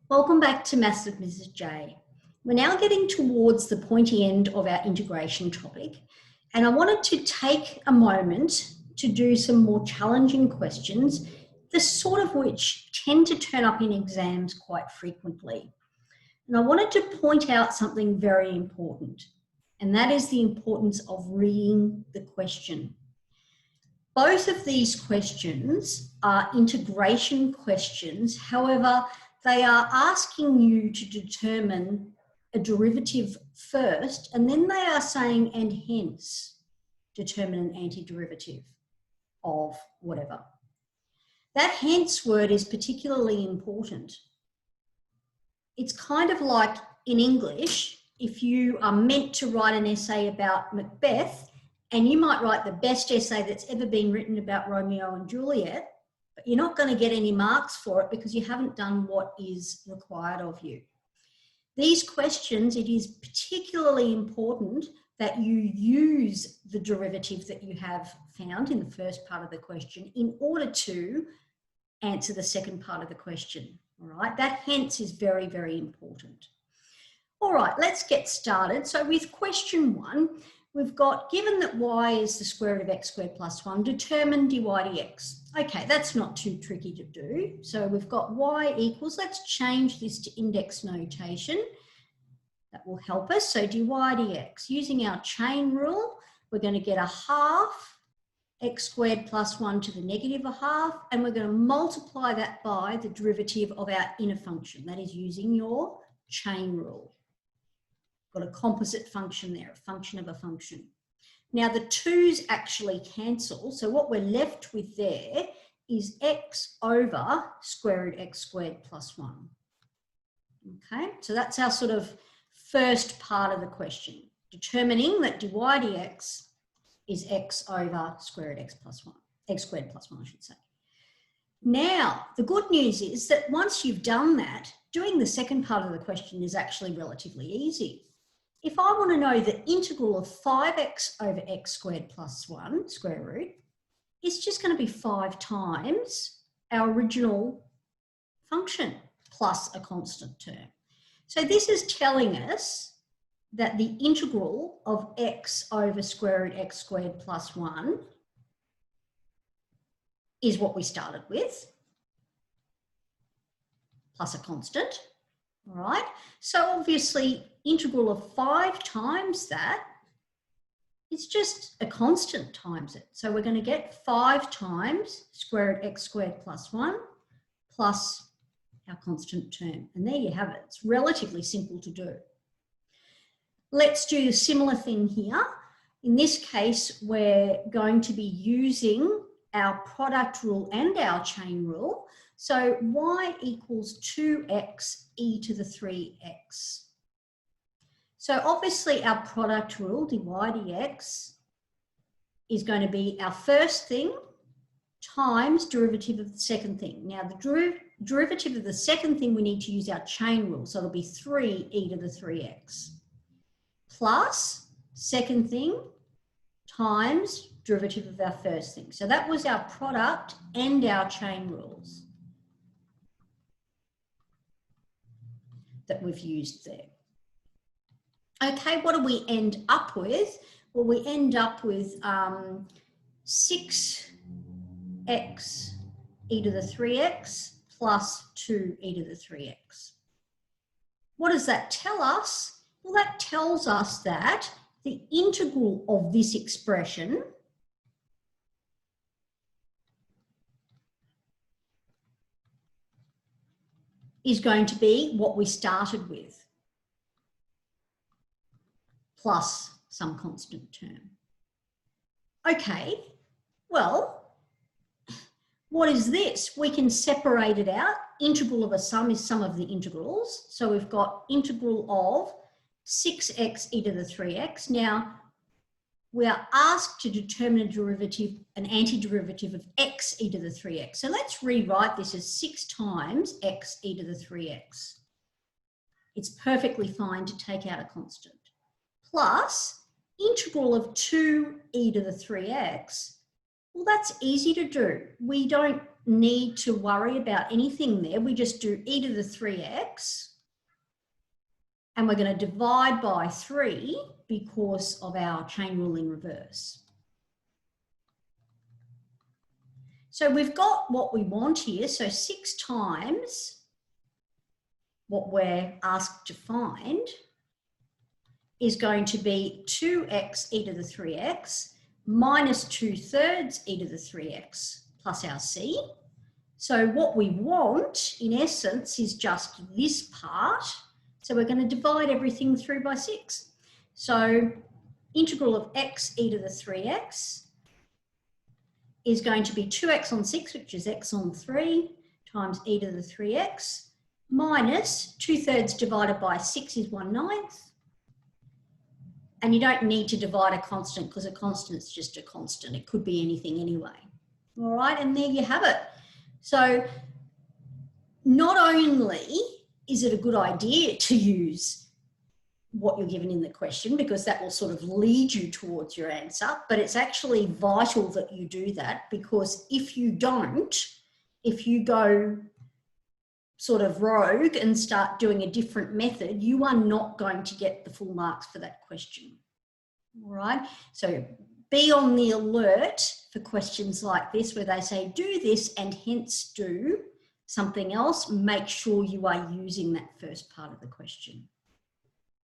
Welcome back to Maths with Mrs. J. We're now getting towards the pointy end of our integration topic, and I wanted to take a moment to do some more challenging questions, the sort of which tend to turn up in exams quite frequently. And I wanted to point out something very important, and that is the importance of reading the question. Both of these questions are integration questions. However, they are asking you to determine a derivative first, and then they are saying, and hence, determine an antiderivative of whatever. That hence word is particularly important. It's kind of like in English, if you are meant to write an essay about Macbeth, and you might write the best essay that's ever been written about Romeo and Juliet, but you're not going to get any marks for it because you haven't done what is required of you. These questions, it is particularly important that you use the derivative that you have found in the first part of the question in order to answer the second part of the question. All right, that hence is very, very important. All right, let's get started. So with question 1, we've got, given that y is the square root of x squared plus 1, determine dy dx. Okay, that's not too tricky to do. So we've got y equals, let's change this to index notation. That will help us. So dy dx, using our chain rule, we're going to get a half x squared plus 1 to the negative a half, and we're going to multiply that by the derivative of our inner function. That is using your chain rule. Got a composite function there, a function of a function. Now the 2's actually cancel, so what we're left with there is x over square root x squared plus 1. Okay, so that's our sort of first part of the question, determining that dy dx is x over square root x plus 1, x squared plus 1, I should say. Now, the good news is that once you've done that, doing the second part of the question is actually relatively easy. If I want to know the integral of 5x over x squared plus 1, square root, it's just going to be 5 times our original function plus a constant term. So this is telling us that the integral of x over square root x squared plus 1 is what we started with, plus a constant. All right, so obviously integral of 5 times that is just a constant times it. So we're going to get 5 times square root x squared plus 1 plus our constant term. And there you have it. It's relatively simple to do. Let's do a similar thing here. In this case, we're going to be using our product rule and our chain rule. So y equals 2x e to the 3x. So obviously our product rule, dy dx, is going to be our first thing times derivative of the second thing. Now the derivative of the second thing, we need to use our chain rule. So it'll be 3 e to the 3x plus second thing times derivative of our first thing. So that was our product and our chain rules that we've used there. Okay, what do we end up with? Well, we end up with 6x e to the 3x plus 2 e to the 3x. What does that tell us? Well, that tells us that the integral of this expression is going to be what we started with, plus some constant term. Okay, well, what is this? We can separate it out. Integral of a sum is sum of the integrals. So we've got integral of 6x e to the 3x. Now, we are asked to determine a derivative, an antiderivative of x e to the 3x. So let's rewrite this as 6 times x e to the 3x. It's perfectly fine to take out a constant. Plus integral of 2 e to the 3x. Well, that's easy to do. We don't need to worry about anything there. We just do e to the 3x, and we're going to divide by 3 because of our chain rule in reverse. So we've got what we want here. So 6 times what we're asked to find is going to be 2x e to the 3x minus 2/3 e to the 3x plus our c. So what we want, in essence, is just this part. So we're going to divide everything through by 6. So integral of x e to the 3x is going to be 2x on 6, which is x on 3, times e to the 3x, minus 2/3 divided by 6 is 1/9. And you don't need to divide a constant because a constant's just a constant. It could be anything anyway. All right, and there you have it. So not only is it a good idea to use what you're given in the question, because that will sort of lead you towards your answer, but it's actually vital that you do that, because if you don't, if you go sort of rogue and start doing a different method, you are not going to get the full marks for that question. All right, so be on the alert for questions like this where they say do this and hence do something else. Make sure you are using that first part of the question.